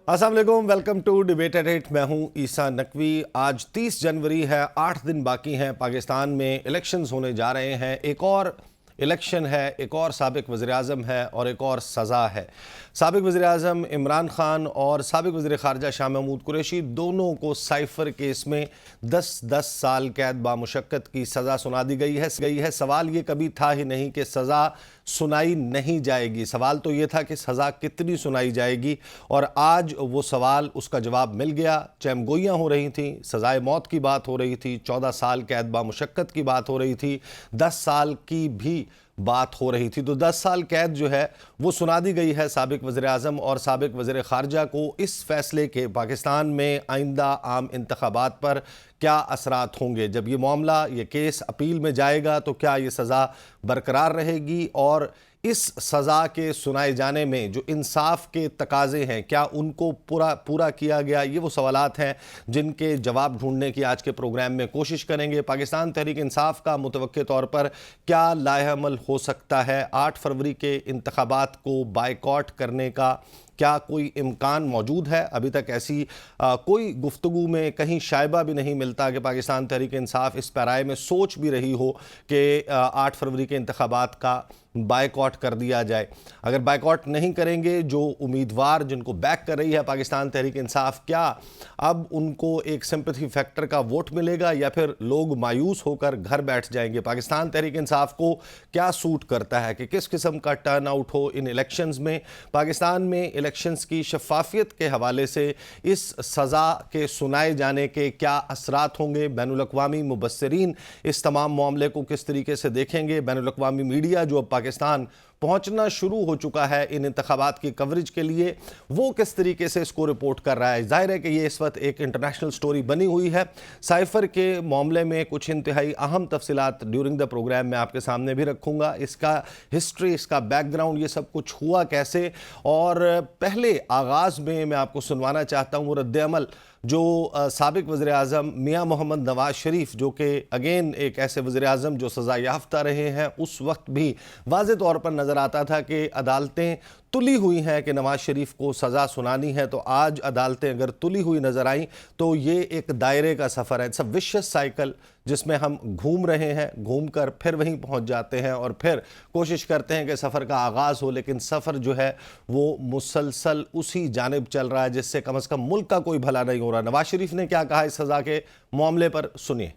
अस्सलाम वालेकुम, welcome to debate eight 8। मैं हूं ईसा नकवी। आज 30 जनवरी है, 8 दिन बाकी हैं। पाकिस्तान में इलेक्शंस होने जा रहे हैं। एक और इलेक्शन है, एक और साबिक वज़ीर-ए-आज़म है और एक और सज़ा है। साबिक वज़ीर-ए-आज़म इमरान खान और साबिक वज़ीर ख़ारजा शाह महमूद कुरैशी दोनों को साइफ़र केस में 10-10 साल कैद बामुशक्कत की सज़ा सुना दी गई है। सवाल ये कभी था ही नहीं कि सज़ा सुनाई नहीं जाएगी। सवाल तो ये था कि सज़ा कितनी सुनाई जाएगी, और आज वो सवाल, उसका जवाब मिल गया। चैमगोइयाँ हो रही थी, सज़ाए मौत की बात हो रही थी, 14 साल कैद बामुशक्कत की बात हो रही थी, 10 साल की भी बात हो रही थी। तो 10 साल कैद जो है वो सुना दी गई है साबिक वज़ीर-ए-आज़म और साबिक वज़ीर ख़ारजा को। इस फैसले के पाकिस्तान में आइंदा आम इंतखाबात पर क्या असरात होंगे? जब ये मामला, ये केस अपील में जाएगा तो क्या ये सज़ा बरकरार रहेगी, और इस सज़ा के सुनाए जाने में जो इंसाफ के तकाज़े हैं, क्या उनको पूरा किया गया? ये वो सवालात हैं जिनके जवाब ढूंढने की आज के प्रोग्राम में कोशिश करेंगे। पाकिस्तान तहरीक इंसाफ का मुतवक्के तौर पर क्या लाएअमल हो सकता है? 8 फरवरी के इंतखाबात को बायकॉट करने का क्या कोई इम्कान मौजूद है? अभी तक ऐसी कोई गुफ्तगू में कहीं शायबा भी नहीं मिलता कि पाकिस्तान तहरीक इंसाफ इस पैराए में सोच भी रही हो कि 8 फरवरी के इंतखाबात का बायकॉट कर दिया जाए। अगर बायकॉट नहीं करेंगे, जो उम्मीदवार जिनको बैक कर रही है पाकिस्तान तहरीक इंसाफ, क्या अब उनको एक सिंपैथी फैक्टर का वोट मिलेगा या फिर लोग मायूस होकर घर बैठ जाएंगे? पाकिस्तान तहरीक इंसाफ को क्या सूट करता है कि किस किस्म का टर्न आउट हो इन इलेक्शंस में? पाकिस्तान में इलेक्शंस की शफाफियत के हवाले से इस सज़ा के सुनाए जाने के क्या असरात होंगे? बैनुल अक़वामी मुबस्सिरीन इस तमाम मामले को किस तरीके से देखेंगे? बैनुल अक़वामी मीडिया जो अब पाकिस्तान पहुंचना शुरू हो चुका है इन इंतखाबात की कवरेज के लिए, वो किस तरीके से इसको रिपोर्ट कर रहा है? जाहिर है कि ये इस वक्त एक इंटरनेशनल स्टोरी बनी हुई है। साइफर के मामले में कुछ इंतहाई अहम तफसीलात ड्यूरिंग द प्रोग्राम में आपके सामने भी रखूंगा। इसका हिस्ट्री, इसका बैकग्राउंड, ये सब कुछ हुआ कैसे, और पहले आगाज़ में मैं आपको सुनवाना चाहता हूँ वो रद्द-ए-अमल जो साबिक वज़ीर-ए-आज़म मियां मोहम्मद नवाज शरीफ, जो कि अगेन एक ऐसे वज़ीर-ए-आज़म जो सज़ा याफ्ता रहे हैं, उस वक्त भी वाज़े तौर पर नज़र आता था कि अदालतें तुली हुई हैं कि नवाज शरीफ को सज़ा सुनानी है। तो आज अदालतें अगर तुली हुई नज़र आईं तो ये एक दायरे का सफ़र है, इट्स अ विशियस साइकिल जिसमें हम घूम रहे हैं, घूम कर फिर वहीं पहुंच जाते हैं और फिर कोशिश करते हैं कि सफ़र का आगाज़ हो, लेकिन सफ़र जो है वो मुसलसल उसी जानिब चल रहा है जिससे कम अज़ कम मुल्क का कोई भला नहीं हो रहा। नवाज शरीफ ने क्या कहा इस सज़ा के मामले पर, सुनिए।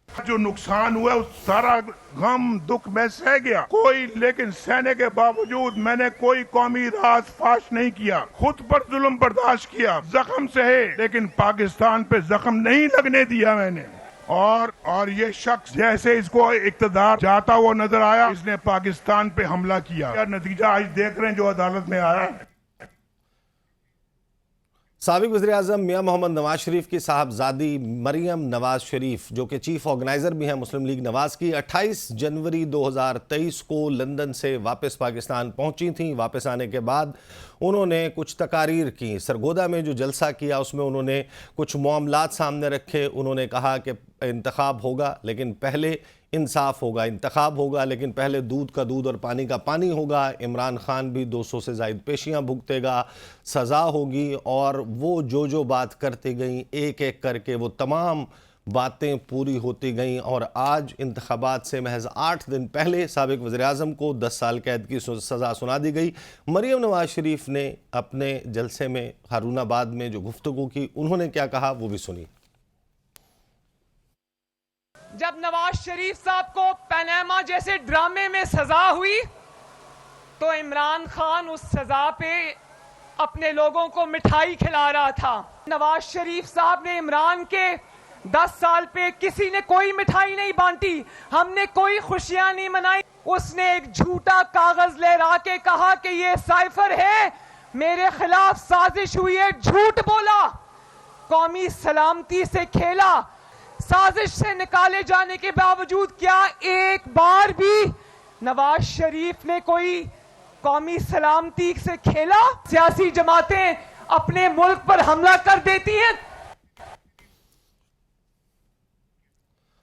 जो नुकसान हुआ उस सारा गम दुख में सह गया कोई, लेकिन सहने के बावजूद मैंने कोई कौमी राज फाश नहीं किया, खुद पर जुल्म बर्दाश्त किया, जख्म सहे, लेकिन पाकिस्तान पे जख्म नहीं लगने दिया मैंने। और ये शख्स जैसे इसको इक़्तिदार जाता हुआ नजर आया, इसने पाकिस्तान पे हमला किया। नतीजा आज देख रहे हैं जो अदालत में आया है। साबिक वज़ीर-ए-आज़म मियां मोहम्मद नवाज शरीफ की साहबजादी मरियम नवाज शरीफ, जो कि चीफ ऑर्गेनाइज़र भी हैं मुस्लिम लीग नवाज की, 28 जनवरी 2023 को लंदन से वापस पाकिस्तान पहुंची थीं। वापस आने के बाद उन्होंने कुछ तकारीर की। सरगोदा में जो जलसा किया उसमें उन्होंने कुछ मामलात सामने रखे। उन्होंने कहा कि इंतखाब होगा लेकिन पहले इंसाफ होगा, इंतखाब होगा लेकिन पहले दूध का दूध और पानी का पानी होगा। इमरान खान भी 200 से ज़ायद पेशियाँ भुगतेगा, सज़ा होगी, और वो जो बात करती गई एक एक करके वो तमाम बातें पूरी होती गईं। और आज इंतखाबात से महज 8 दिन पहले साबिक वज़ीर-ए-आज़म को 10 साल कैद की सज़ा सुना दी गई। मरियम नवाज शरीफ ने अपने जलसे में हारूनाबाद में जो गुफ्तगू की, उन्होंने क्या कहा वो भी सुनिए। जब नवाज शरीफ साहब को पनामा जैसे ड्रामे में सजा हुई तो इमरान खान उस सजा पे अपने लोगों को मिठाई खिला रहा था। नवाज शरीफ साहब ने इमरान के 10 साल पे किसी ने कोई मिठाई नहीं बांटी, हमने कोई खुशियां नहीं मनाई। उसने एक झूठा कागज लहरा के कहा कि ये साइफर है, मेरे खिलाफ साजिश हुई है, झूठ बोला, कौमी सलामती से खेला। साजिश से निकाले जाने के बावजूद क्या एक बार भी नवाज शरीफ ने कोई कौमी सलामती से खेला? सियासी जमातें अपने मुल्क पर हमला कर देती हैं।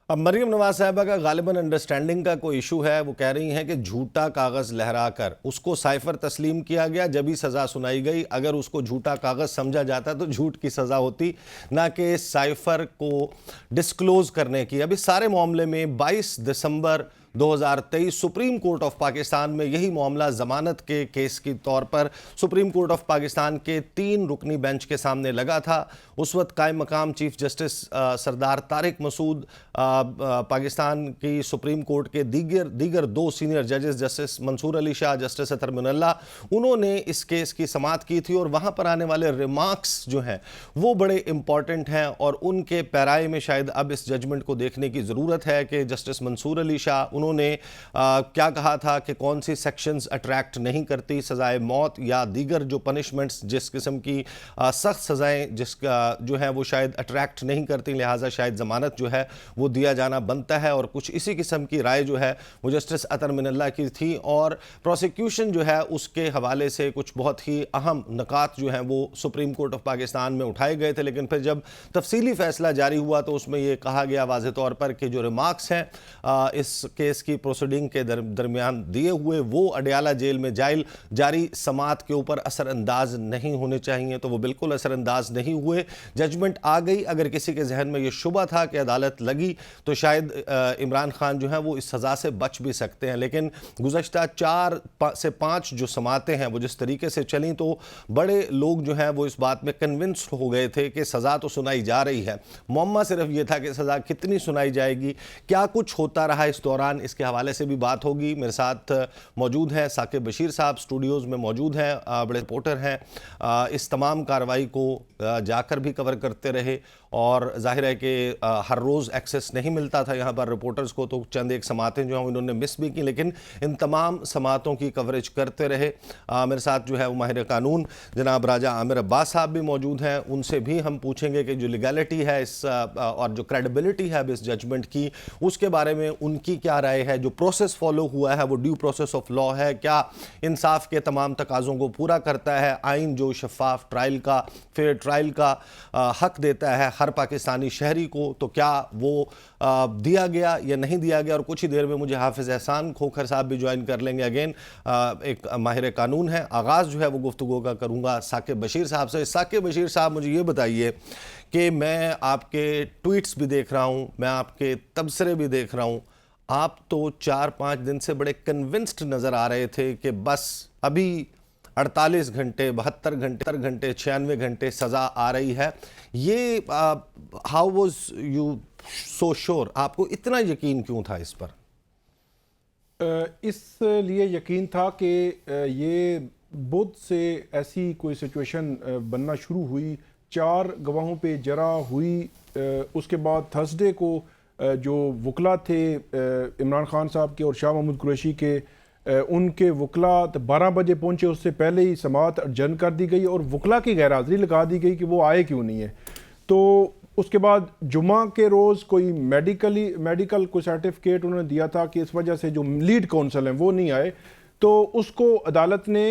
अब मरीम नवाज साहिबा का गालिबन अंडरस्टैंडिंग का कोई इशू है। वो कह रही हैं कि झूठा कागज़ लहराकर उसको साइफर तस्लीम किया गया, जब ही सज़ा सुनाई गई। अगर उसको झूठा कागज़ समझा जाता तो झूठ की सज़ा होती, ना कि साइफर को डिस्क्लोज़ करने की। अभी सारे मामले में 22 दिसंबर 2023 सुप्रीम कोर्ट ऑफ पाकिस्तान में यही मामला ज़मानत के केस के तौर पर सुप्रीम कोर्ट ऑफ पाकिस्तान के 3 रुकनी बेंच के सामने लगा था। उस वक्त कायम मकाम चीफ जस्टिस सरदार तारिक मसूद, पाकिस्तान की सुप्रीम कोर्ट के दीगर 2 सीनियर जजेस जस्टिस मंसूर अली शाह, जस्टिस अतर मिनल्ला, उन्होंने इस केस की समाअत की थी। और वहाँ पर आने वाले रिमार्क्स जो हैं वो बड़े इंपॉर्टेंट हैं और उनके पैराए में शायद अब इस जजमेंट को देखने की ज़रूरत है कि जस्टिस मंसूर अली शाह उन्होंने क्या कहा था कि कौन सी सेक्शंस अट्रैक्ट नहीं करती, सजाए मौत या दीगर जो पनिशमेंट्स, जिस किस्म की सख्त सजाएं जिसका जो है वो शायद अट्रैक्ट नहीं करती, लिहाजा शायद ज़मानत जो है वो दिया जाना बनता है। और कुछ इसी किस्म की राय जो है वो जस्टिस अतर मिनल्ला की थी। और प्रोसिक्यूशन जो है उसके हवाले से कुछ बहुत ही अहम नकात जो हैं वो सुप्रीम कोर्ट ऑफ पाकिस्तान में उठाए गए थे। लेकिन फिर जब तफसीली फैसला जारी हुआ तो उसमें ये कहा गया वाज़े तौर पर कि जो रिमार्क्स हैं इस केस की प्रोसीडिंग के दरमियान दिए हुए, वो अडयाला जेल में जारी समाअत के ऊपर असरअंदाज नहीं होने चाहिए। तो वो बिल्कुल असरअंदाज नहीं हुए। जजमेंट आ गई। अगर किसी के जहन में ये शुबा था कि अदालत लगी तो शायद इमरान खान जो है वो इस सज़ा से बच भी सकते हैं। लेकिन गुज़श्ता 4 से 5 जो समाअतें हैं वो जिस तरीके से चली, तो बड़े लोग जो हैं वो इस बात में कन्विंस हो गए थे कि सज़ा तो सुनाई जा रही है, मुअम्मा सिर्फ ये था कि सज़ा कितनी सुनाई जाएगी, क्या कुछ होता रहा इस दौरान। इसके हवाले से भी बात होगी। मेरे साथ मौजूद हैं साकिब बशीर साहब, स्टूडियोज़ में मौजूद हैं, बड़े रिपोर्टर हैं, इस तमाम कार्रवाई को जाकर भी कवर करते रहे। और जाहिर है कि हर रोज़ एक्सेस नहीं मिलता था यहाँ पर रिपोर्टर्स को, तो चंद एक समातें जो हैं इन्होंने मिस भी की, लेकिन इन तमाम समातों की कवरेज करते रहे। मेरे साथ जो है वो माहिर कानून जनाब राजा आमिर अब्बास साहब भी मौजूद हैं। उनसे भी हम पूछेंगे कि जो लीगैलिटी है इस और जो क्रेडिबिलिटी है अब इस जजमेंट की, उसके बारे में उनकी क्या राय है। जो प्रोसेस फॉलो हुआ है वो ड्यू प्रोसेस ऑफ लॉ है, क्या इंसाफ के तमाम तकाज़ों को पूरा करता है। आइन जो शफाफ ट्रायल का, फेयर ट्रायल का हक देता है हर पाकिस्तानी शहरी को, तो क्या वो दिया गया या नहीं दिया गया। और कुछ ही देर में मुझे हाफिज़ एहसान खोखर साहब भी ज्वाइन कर लेंगे। अगेन एक माहिर कानून है। आगाज़ जो है वो गुफ्तगू का करूँगा साकिब बशीर साहब से। साकिब बशीर साहब, मुझे ये बताइए कि मैं आपके ट्वीट्स भी देख रहा हूँ, मैं आपके तबसरे भी देख रहा हूँ, आप तो 4-5 दिन से बड़े कन्विंस्ड नज़र आ रहे थे कि बस अभी 48 घंटे, 72 घंटे, 96 घंटे सज़ा आ रही है। ये how was you so sure, आपको इतना यकीन क्यों था इस पर? इसलिए यकीन था कि ये बुध से ऐसी कोई सिचुएशन बनना शुरू हुई, 4 गवाहों पे जरा हुई। उसके बाद थर्सडे को जो वकला थे इमरान खान साहब के और शाह महमूद कुरैशी के, उनके वकला 12 बजे पहुंचे, उससे पहले ही समाअत अडजर्न कर दी गई और वकला की गैरहाज़िरी लगा दी गई कि वो आए क्यों नहीं है। तो उसके बाद जुमा के रोज़ कोई मेडिकल कोई सर्टिफिकेट उन्होंने दिया था कि इस वजह से जो लीड काउंसिल हैं वो नहीं आए, तो उसको अदालत ने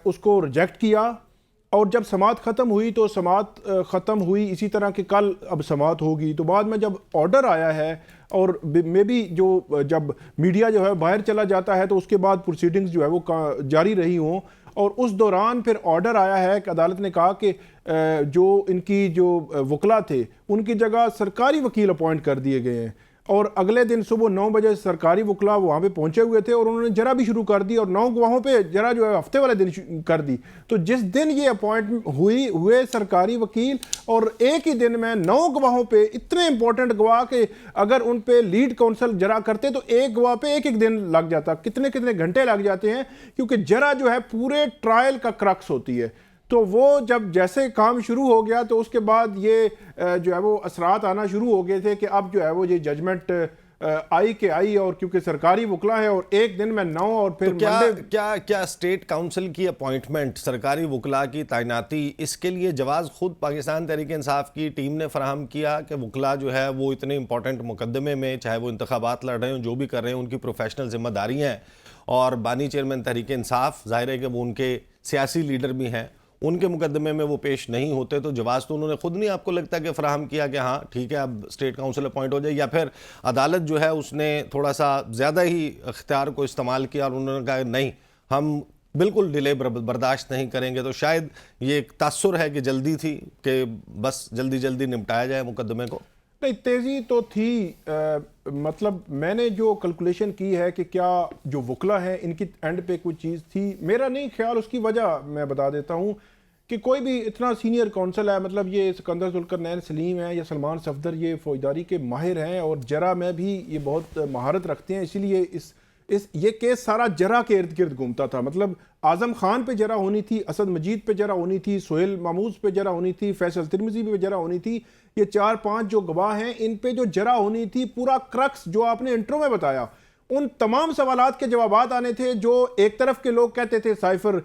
उसको रिजेक्ट किया। और जब समाअत ख़त्म हुई तो समाअत ख़त्म हुई इसी तरह कि कल अब समाअत होगी। तो बाद में जब ऑर्डर आया है और मे बी जो जब मीडिया जो है बाहर चला जाता है तो उसके बाद प्रोसीडिंग्स जो है वो जारी रही हों, और उस दौरान फिर ऑर्डर आया है कि अदालत ने कहा कि जो इनकी जो वकला थे उनकी जगह सरकारी वकील अपॉइंट कर दिए गए हैं। और अगले दिन सुबह 9 बजे सरकारी वकला वहाँ पे पहुँचे हुए थे और उन्होंने जरा भी शुरू कर दी और 9 गवाहों पे जरा जो है हफ्ते वाले दिन कर दी। तो जिस दिन ये अपॉइंटमेंट हुए सरकारी वकील, और एक ही दिन में 9 गवाहों पे, इतने इंपॉर्टेंट गवाह के अगर उन पे लीड काउंसिल जरा करते तो एक गवाह पे एक दिन लग जाता, कितने कितने घंटे लग जाते हैं, क्योंकि जरा जो है पूरे ट्रायल का क्रक्स होती है। तो वो जब जैसे काम शुरू हो गया तो उसके बाद ये जो है वो असरात आना शुरू हो गए थे कि अब जो है वो ये जजमेंट आई के आई, और क्योंकि सरकारी वकला है और एक दिन में 9 और फिर तो क्या स्टेट काउंसिल की अपॉइंटमेंट, सरकारी वकला की तैनाती, इसके लिए जवाज़ खुद पाकिस्तान तहरीक इंसाफ की टीम ने फराहम किया कि वकला जो है वो इतने इंपॉर्टेंट मुकदमे में, चाहे वो इंतखाबात लड़ रहे हो, जो भी कर रहे हैं, उनकी प्रोफेशनल जिम्मेदारी हैं। और बानी चेयरमैन तहरीक इंसाफ, जाहिर है कि वो उनके सियासी लीडर भी हैं, उनके मुकदमे में वो पेश नहीं होते, तो जवाब तो उन्होंने खुद नहीं आपको लगता कि फराहम किया कि हाँ ठीक है अब स्टेट काउंसिल अपॉइंट हो जाए, या फिर अदालत जो है उसने थोड़ा सा ज़्यादा ही इख्तियार को इस्तेमाल किया और उन्होंने कहा नहीं हम बिल्कुल डिले बर्दाश्त नहीं करेंगे? तो शायद ये एक तासुर है कि जल्दी थी कि बस जल्दी जल्दी निपटाया जाए मुकदमे को। नहीं, तेज़ी तो थी। मतलब मैंने जो कैलकुलेशन की है कि क्या जो वकला हैं इनकी एंड पे कोई चीज़ थी, मेरा नहीं ख्याल। उसकी वजह मैं बता देता हूँ कि कोई भी इतना सीनियर कौंसल है, मतलब ये सिकंदर जुल्करनैन सलीम है या सलमान सफदर, ये फौजदारी के माहिर हैं और जरा में भी ये बहुत महारत रखते हैं, इसीलिए ये केस सारा जरा के इर्द गिर्द घूमता था। मतलब आजम खान पे जरा होनी थी, असद मजीद पे जरा होनी थी, सोहेल मामूज पे जरा होनी थी, फैसल तिरमिजी पे जरा होनी थी। ये 4-5 जो गवाह हैं इन पे जो जरा होनी थी, पूरा क्रक्स जो आपने इंट्रो में बताया, उन तमाम सवालात के जवाबात आने थे। जो एक तरफ के लोग कहते थे साइफर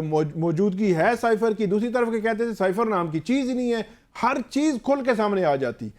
मौजूदगी है साइफर की, दूसरी तरफ के कहते थे साइफर नाम की चीज़ ही नहीं है। हर चीज़ खुल के सामने आ जाती।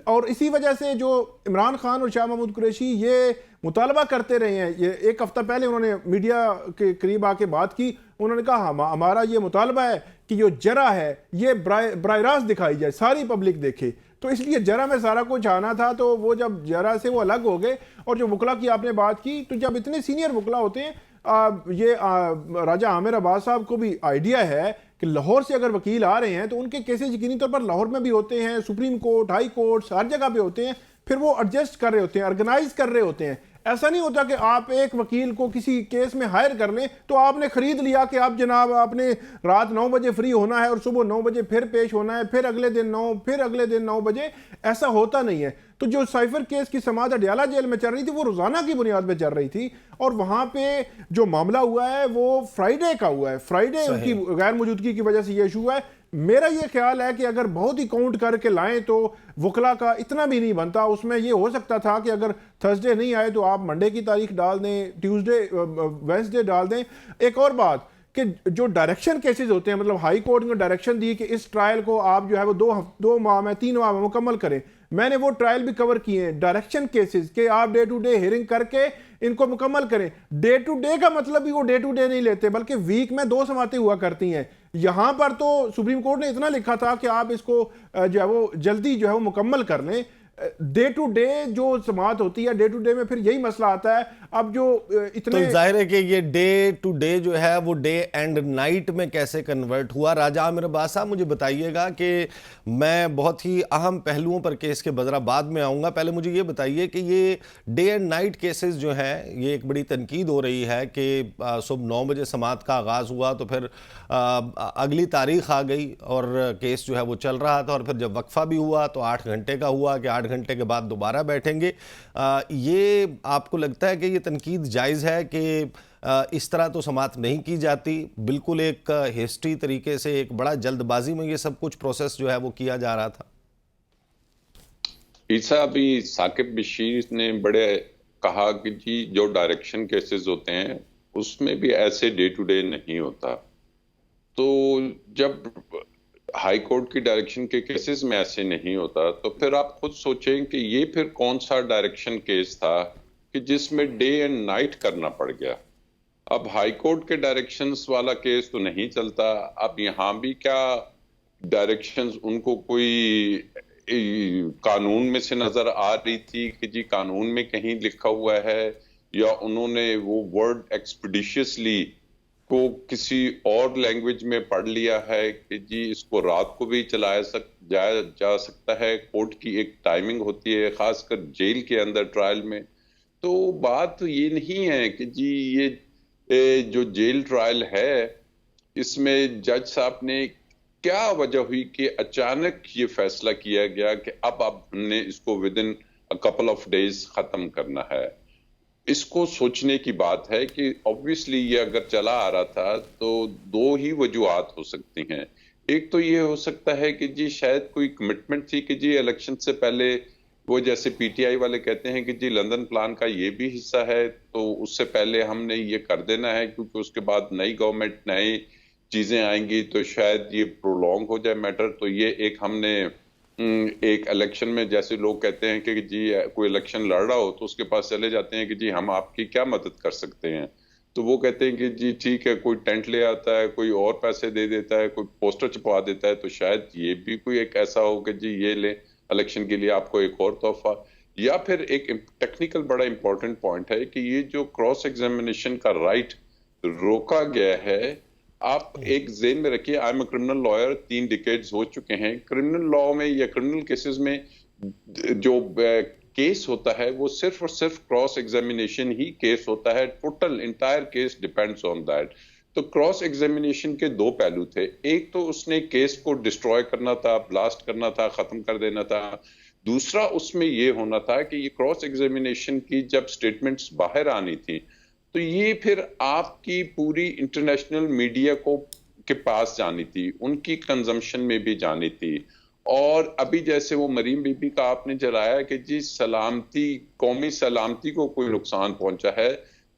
और इसी वजह से जो इमरान खान और शाह महमूद कुरैशी ये मुतालबा करते रहे हैं, ये एक हफ्ता पहले उन्होंने मीडिया के करीब आके बात की, उन्होंने कहा हमारा ये मुतालबा है कि जो जरा है ये बराह रास्त दिखाई जाए, सारी पब्लिक देखे। तो इसलिए जरा में सारा कुछ आना था, तो वो जब जरा से वो अलग हो गए। और जो वकला की आपने बात की, तो जब इतने सीनियर वकला होते हैं, राजा आमिर अब्बास साहब को भी आइडिया है कि लाहौर से अगर वकील आ रहे हैं तो उनके केसेस यकीनी तौर पर लाहौर में भी होते हैं, सुप्रीम कोर्ट, हाई कोर्ट, हर जगह पे होते हैं। फिर वो एडजस्ट कर रहे होते हैं, ऑर्गेनाइज कर रहे होते हैं। ऐसा नहीं होता कि आप एक वकील को किसी केस में हायर कर लें तो आपने खरीद लिया कि आप जनाब आपने रात 9 बजे फ्री होना है और सुबह 9 बजे फिर पेश होना है, फिर अगले दिन 9, फिर अगले दिन 9 बजे। ऐसा होता नहीं है। तो जो साइफर केस की समाअत अडयाला जेल में चल रही थी वो रोजाना की बुनियाद पे चल रही थी, और वहां पे जो मामला हुआ है वो फ्राइडे का हुआ है। फ्राइडे उनकी गैर मौजूदगी की वजह से ये इशू हुआ है। मेरा ये ख्याल है कि अगर बहुत ही काउंट करके लाएं तो वकला का इतना भी नहीं बनता। उसमें ये हो सकता था कि अगर थर्सडे नहीं आए तो आप मंडे की तारीख डाल दें, ट्यूसडे वेंसडे डाल दें। एक और बात कि जो डायरेक्शन केसेस होते हैं, मतलब हाई कोर्ट ने डायरेक्शन दी कि इस ट्रायल को आप जो है वो 2 माह में 3 माह में मुकम्मल करें। मैंने वो ट्रायल भी कवर किए हैं, डायरेक्शन केसेस के आप डे टू डे हियरिंग करके इनको मुकम्मल करें। डे टू डे का मतलब भी वो डे टू डे नहीं लेते, बल्कि वीक में 2 समातें हुआ करती हैं। यहां पर तो सुप्रीम कोर्ट ने इतना लिखा था कि आप इसको जो है वो जल्दी जो है वो मुकम्मल कर लें। डे टू डे जो समात होती है, डे टू डे में फिर यही मसला आता है। अब जो इतने तो जाहिर है कि ये डे टू डे जो है वो डे एंड नाइट में कैसे कन्वर्ट हुआ? राजा आमिर अब्बास साहब मुझे बताइएगा कि मैं बहुत ही अहम पहलुओं पर केस के बजरा बाद में आऊँगा। पहले मुझे ये बताइए कि ये डे एंड नाइट केसेस जो हैं, ये एक बड़ी तनकीद हो रही है कि सुबह 9 बजे समात का आगाज़ हुआ तो फिर अगली तारीख आ गई और केस जो है वो चल रहा था, और फिर जब वक्फा भी हुआ तो 8 घंटे का हुआ कि 8 घंटे के बाद दोबारा बैठेंगे। ये आपको लगता है कि ये तनकीद जायज़ है कि इस तरह तो समात नहीं की जाती? बिल्कुल एक हिस्ट्री तरीके से एक बड़ा जल्दबाजी में ये सब कुछ प्रोसेस जो है वो किया जा रहा था। ईसा अभी साकिब बशीर ने बड़े कहा कि जी जो डायरेक्शन केसेस होते हैं उसमें भी ऐसे डे टू डे नहीं होता। तो जब हाई कोर्ट की डायरेक्शन के केसेस में ऐसे नहीं होता तो फिर आप खुद सोचें कि ये फिर कौन सा डायरेक्शन केस था कि जिसमें डे एंड नाइट करना पड़ गया। अब हाई कोर्ट के डायरेक्शंस वाला केस तो नहीं चलता। अब यहाँ भी क्या डायरेक्शंस उनको कोई कानून में से नजर आ रही थी कि जी कानून में कहीं लिखा हुआ है, या उन्होंने वो वर्ड एक्सपीडिशियसली को किसी और लैंग्वेज में पढ़ लिया है कि जी इसको रात को भी चलाया जा सकता है। कोर्ट की एक टाइमिंग होती है, खासकर जेल के अंदर ट्रायल में। तो बात ये नहीं है कि जी ये जो जेल ट्रायल है इसमें जज साहब ने क्या वजह हुई कि अचानक ये फैसला किया गया कि अब हमने इसको with in a couple of days खत्म करना है। इसको सोचने की बात है कि ऑब्वियसली ये अगर चला आ रहा था तो 2 ही वजूहात हो सकती हैं। एक तो ये हो सकता है कि जी शायद कोई कमिटमेंट थी कि जी इलेक्शन से पहले, वो जैसे पीटीआई वाले कहते हैं कि जी लंदन प्लान का ये भी हिस्सा है, तो उससे पहले हमने ये कर देना है क्योंकि उसके बाद नई गवर्नमेंट नई चीजें आएंगी तो शायद ये प्रोलॉन्ग हो जाए मैटर। तो ये एक हमने एक इलेक्शन में, जैसे लोग कहते हैं कि जी कोई इलेक्शन लड़ रहा हो तो उसके पास चले जाते हैं कि जी हम आपकी क्या मदद कर सकते हैं। तो वो कहते हैं कि जी ठीक है, कोई टेंट ले आता है, कोई और पैसे दे देता है, कोई पोस्टर छपवा देता है, तो शायद ये भी कोई एक ऐसा हो कि जी ये ले इलेक्शन के लिए आपको एक और तोहफा। या फिर एक टेक्निकल बड़ा इंपॉर्टेंट पॉइंट है कि ये जो क्रॉस एग्जामिनेशन का राइट रोका गया है, आप एक जेन में रखिए, I am a criminal lawyer, 3 decades हो चुके हैं क्रिमिनल लॉ में या क्रिमिनल केसेस में। जो केस होता है वो सिर्फ और सिर्फ क्रॉस एग्जामिनेशन ही केस होता है, total entire case depends on that. तो क्रॉस एग्जामिनेशन के 2 पहलू थे, एक तो उसने केस को डिस्ट्रॉय करना था, ब्लास्ट करना था, खत्म कर देना था। दूसरा उसमें ये होना था कि ये क्रॉस एग्जामिनेशन की जब स्टेटमेंट्स बाहर आनी थी, तो ये फिर आपकी पूरी इंटरनेशनल मीडिया को के पास जानी थी, उनकी कंजम्पशन में भी जानी थी। और अभी जैसे वो मरीम बीबी का आपने जलाया कि जी सलामती, कौमी सलामती को कोई नुकसान पहुंचा है,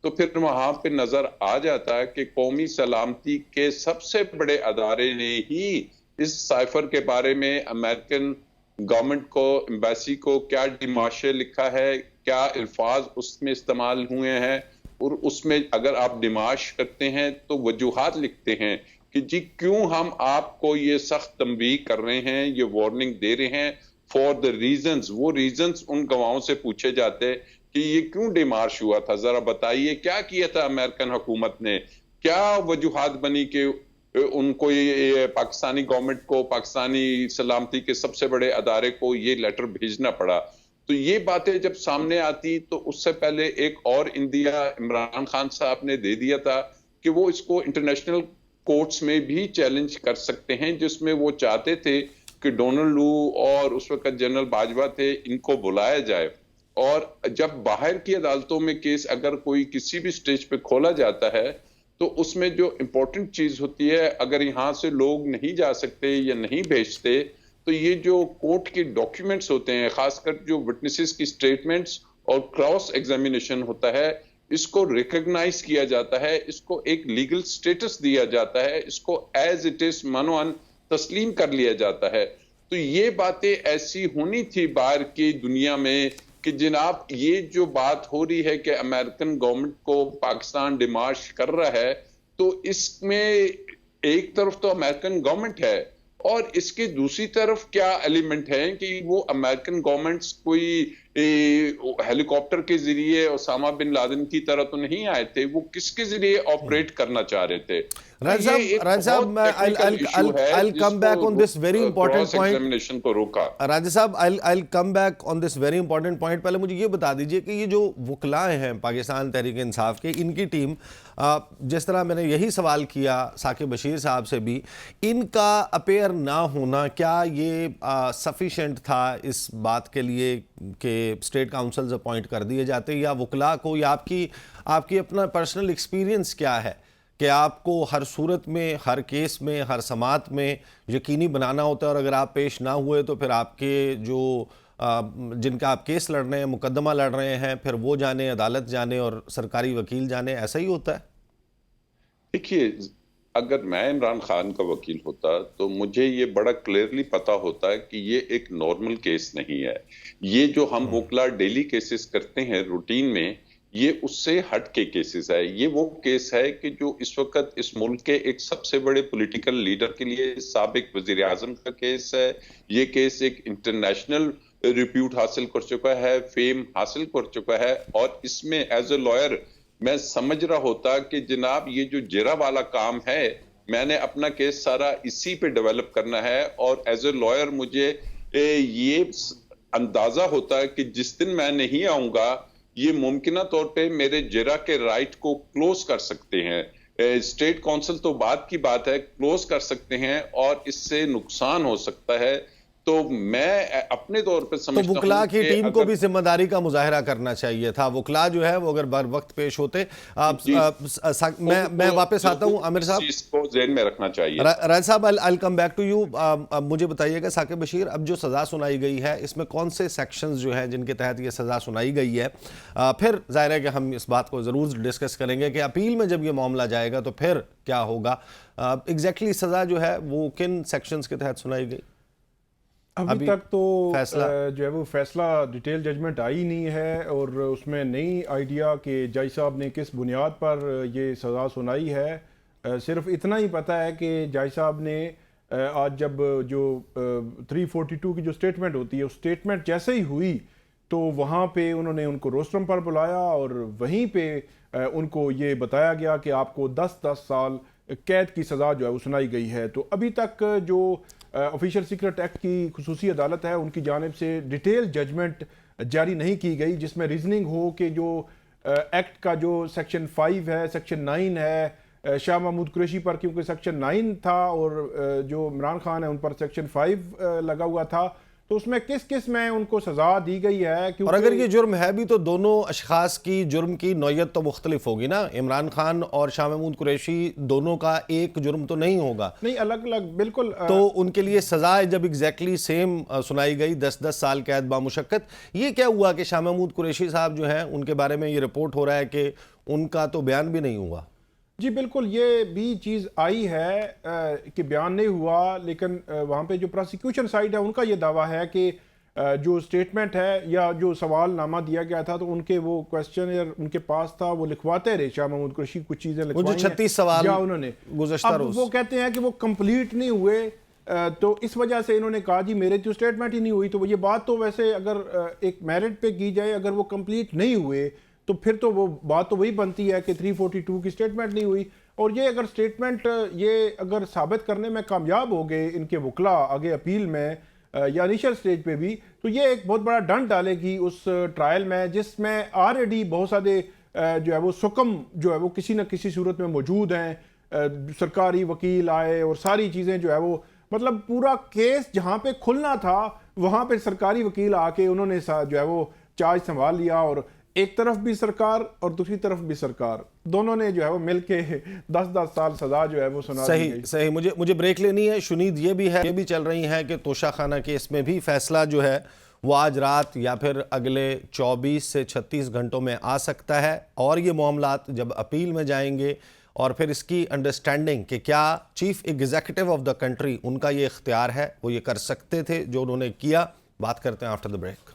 तो फिर वहां पे नजर आ जाता है कि कौमी सलामती के सबसे बड़े अदारे ने ही इस साइफर के बारे में अमेरिकन गवर्नमेंट को, एम्बेसी को क्या डिमाशे लिखा है, क्या अल्फाज उसमें इस्तेमाल हुए हैं, और उसमें अगर आप डिमाश करते हैं तो वजूहात लिखते हैं कि जी क्यों हम आपको ये सख्त तंबीह कर रहे हैं, ये वार्निंग दे रहे हैं फॉर द रीजंस। वो रीजंस उन गवाहों से पूछे जाते कि ये क्यों डिमार्श हुआ था, जरा बताइए क्या किया था अमेरिकन हुकूमत ने, क्या वजूहात बनी कि उनको ये पाकिस्तानी गवर्नमेंट को, पाकिस्तानी सलामती के सबसे बड़े अदारे को ये लेटर भेजना पड़ा। तो ये बातें जब सामने आती तो उससे पहले एक और इंदिया इमरान खान साहब ने दे दिया था कि वो इसको इंटरनेशनल कोर्ट्स में भी चैलेंज कर सकते हैं, जिसमें वो चाहते थे कि डोनाल्ड लू और उस वक्त जनरल बाजवा थे, इनको बुलाया जाए। और जब बाहर की अदालतों में केस अगर कोई किसी भी स्टेज पे खोला जाता है, तो उसमें जो इंपॉर्टेंट चीज होती है, अगर यहां से लोग नहीं जा सकते या नहीं भेजते, तो ये जो कोर्ट के डॉक्यूमेंट्स होते हैं, खासकर जो विटनेसेस की स्टेटमेंट्स और क्रॉस एग्जामिनेशन होता है, इसको रिकॉग्नाइज किया जाता है, इसको एक लीगल स्टेटस दिया जाता है, इसको एज इट इज मनोअन तस्लीम कर लिया जाता है। तो ये बातें ऐसी होनी थी बाहर की दुनिया में कि जनाब ये जो बात हो रही है कि अमेरिकन गवर्नमेंट को पाकिस्तान डिमार्श कर रहा है, तो इसमें एक तरफ तो अमेरिकन गवर्नमेंट है और इसके दूसरी तरफ क्या एलिमेंट है कि वो अमेरिकन गवर्नमेंट्स कोई हेलीकॉप्टर के जरिए ओसामा बिन लादेन की तरह तो नहीं आए थे, वो किसके जरिए ऑपरेट करना चाह रहे थे। राजा साहब, I'll come back on this very important point. Examination को रोका। राजा साहब, I'll come back on this very important point. पहले मुझे ये बता दीजिए कि ये जो वकलाए हैं पाकिस्तान तहरीक इंसाफ के, इनकी टीम, जिस तरह मैंने यही सवाल किया साकिब बशीर साहब से भी, इनका अपेयर ना होना क्या ये सफिशेंट था इस बात के लिए कि स्टेट काउंसिल्स अपॉइंट कर दिए जाते, या वकला को, या आपकी अपना पर्सनल एक्सपीरियंस क्या है कि आपको हर सूरत में, हर केस में, हर समात में यकीनी बनाना होता है, और अगर आप पेश ना हुए तो फिर आपके जो जिनका आप केस लड़ रहे हैं, मुकदमा लड़ रहे हैं, फिर वो जाने, अदालत जाने और सरकारी वकील जाने, ऐसा ही होता है? देखिए, अगर मैं इमरान खान का वकील होता तो मुझे ये बड़ा क्लियरली पता होता है कि ये एक नॉर्मल केस नहीं है। ये जो हम वकला डेली केसेस करते हैं रूटीन में, ये उससे हट के केसेस है। ये वो केस है कि जो इस वक्त इस मुल्क के एक सबसे बड़े पॉलिटिकल लीडर के लिए साबिक वजीर आजम का केस है। ये केस एक इंटरनेशनल रिप्यूट हासिल कर चुका है, फेम हासिल कर चुका है, और इसमें एज ए लॉयर मैं समझ रहा होता कि जनाब ये जो जिरा वाला काम है, मैंने अपना केस सारा इसी पे डेवलप करना है, और एज ए लॉयर मुझे ये अंदाजा होता है कि जिस दिन मैं नहीं आऊंगा, ये मुमकिन तौर पे मेरे जिरा के राइट को क्लोज कर सकते हैं। स्टेट काउंसिल तो बात की बात है, क्लोज कर सकते हैं और इससे नुकसान हो सकता है। तो मैं अपने तौर पे समझता हूं तो वकला की टीम को भी जिम्मेदारी का मुजाहरा करना चाहिए था। वकला जो है वो अगर बर वक्त पेश होते। मैं वापस आता हूं आमिर साहब, इसको ज़हन में रखना चाहिए। राज साहब, I'll come back to you। मुझे बताइएगा साकिब बशीर, अब जो सज़ा सुनाई गई है इसमें कौन से सेक्शंस जो हैं जिनके तहत ये सज़ा सुनाई गई है? फिर जाहिर है कि हम इस बात को ज़रूर डिस्कस करेंगे कि अपील में जब ये मामला जाएगा तो फिर क्या होगा। एग्जैक्टली सज़ा जो है वो किन सेक्शंस के तहत सुनाई गई? अभी तक तो फैसला जो है वो फैसला डिटेल जजमेंट आई नहीं है और उसमें नहीं आइडिया कि जज साहब ने किस बुनियाद पर ये सज़ा सुनाई है। सिर्फ इतना ही पता है कि जज साहब ने आज जब जो 342 की जो स्टेटमेंट होती है उस स्टेटमेंट जैसे ही हुई तो वहाँ पे उन्होंने उनको रोस्ट्रम पर बुलाया और वहीं पे उनको ये बताया गया कि आपको 10-10 साल कैद की सज़ा जो है वो सुनाई गई है। तो अभी तक जो ऑफिशियल सीक्रेट एक्ट की खुसूसी अदालत है उनकी जानिब से डिटेल जजमेंट जारी नहीं की गई जिसमें रीजनिंग हो कि जो एक्ट का जो सेक्शन 5 है, सेक्शन 9 है शाह महमूद कुरैशी पर, क्योंकि सेक्शन 9 था और जो इमरान खान है उन पर सेक्शन 5 लगा हुआ था, तो उसमें किस किस में उनको सजा दी गई है। और अगर ये जुर्म है भी तो दोनों अशखास की जुर्म की नौयत तो मुख्तलिफ होगी ना। इमरान खान और शाह महमूद कुरैशी दोनों का एक जुर्म तो नहीं होगा, नहीं अलग अलग बिल्कुल। तो उनके लिए सजाएं जब एग्जैक्टली सेम सुनाई गई 10-10 साल कैद बामुशक्कत, ये क्या हुआ कि शाह महमूद कुरैशी साहब जो हैं उनके बारे में ये रिपोर्ट हो रहा है कि उनका तो बयान भी नहीं हुआ। जी बिल्कुल, ये भी चीज़ आई है कि बयान नहीं हुआ, लेकिन वहाँ पे जो प्रोसिक्यूशन साइड है उनका ये दावा है कि जो स्टेटमेंट है या जो सवाल नामा दिया गया था तो उनके वो क्वेश्चन उनके पास था, वो लिखवाते रहे शाह महमूद कुरैशी कुछ चीज़ें लिखवाई 36 सवाल उन्होंने गुज़श्ता अब रोज़। वो कहते हैं कि वो कंप्लीट नहीं हुए, तो इस वजह से इन्होंने कहा जी मेरे तो स्टेटमेंट ही नहीं हुई। तो ये बात तो वैसे अगर एक मेरिट पे की जाए, अगर वो कंप्लीट नहीं हुए तो फिर तो वो बात तो वही बनती है कि 342 की स्टेटमेंट नहीं हुई। और ये अगर स्टेटमेंट ये अगर साबित करने में कामयाब हो गए इनके वकला आगे अपील में या इनिशियल स्टेज पे भी, तो ये एक बहुत बड़ा डंड डालेगी उस ट्रायल में जिसमें ऑलरेडी बहुत सारे जो है वो सुकम जो है वो किसी न किसी सूरत में मौजूद हैं। सरकारी वकील आए और सारी चीज़ें जो है वो मतलब पूरा केस जहाँ पे खुलना था वहाँ पे सरकारी वकील आके उन्होंने जो है वो चार्ज संभाल लिया, और एक तरफ भी सरकार और दूसरी तरफ भी सरकार, दोनों ने जो है वो मिलके 10-10 साल सजा जो है वो सुना दी गई। सही मुझे ब्रेक लेनी है। शुनीद ये भी चल रही है कि तोशाखाना केस में भी फैसला जो है वो आज रात या फिर अगले 24 से 36 घंटों में आ सकता है, और ये मामलात जब अपील में जाएंगे और फिर इसकी अंडरस्टैंडिंग कि क्या chief executive of the country उनका ये इख्तियार है, वो ये कर सकते थे जो उन्होंने किया। बात करते हैं आफ्टर द ब्रेक।